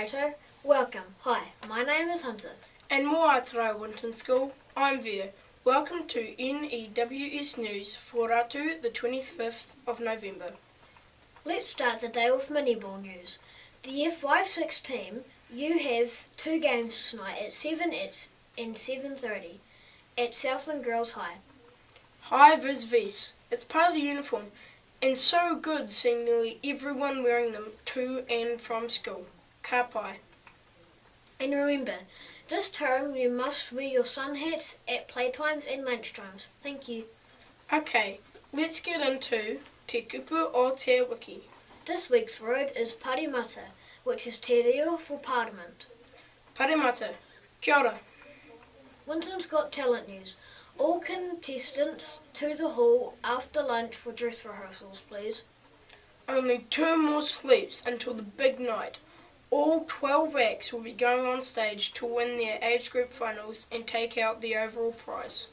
koutou. Welcome. Hi, my name is Hunter. And more ātara Winton School, I'm Vere. Welcome to N.E.W.S News for Ratu, the 25th of November. Let's start the day with miniball news. The Year 5-6 team, you have 2 games tonight at 7 and 7:30 at Southland Girls High. Hi Vere. It's part of the uniform and so good seeing nearly everyone wearing them to and from school. Ka pai. And remember, this term you must wear your sunhats at playtimes and lunchtimes. Thank you. Okay, let's get into te Kupu o te Wiki. This week's word is parimata, which is te reo for parliament. Parimata. Kia ora. Winton's Got Talent news. All contestants to the hall after lunch for dress rehearsals, please. Only 2 more sleeps until the big night. All 12 acts will be going on stage to win their age group finals and take out the overall prize.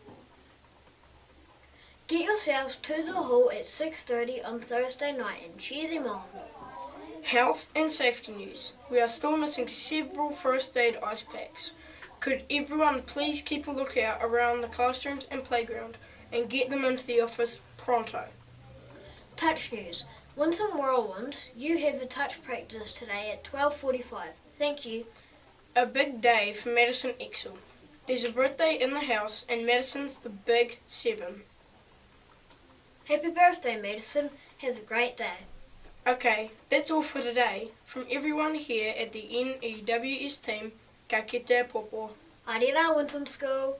Get yourselves to the hall at 6:30 on Thursday night and cheer them on. Health and safety news. We are still missing several first aid ice packs. Could everyone please keep a lookout around the classrooms and playground and get them into the office pronto. Touch news. Winton Whirlwinds, you have a touch practice today at 12:45. Thank you. A big day for Madison Exel. There's a birthday in the house and Madison's the big 7. Happy birthday, Madison. Have a great day. Okay, that's all for today. From everyone here at the N.E.W.S team, ka kite popo. Haere rā, Winton School.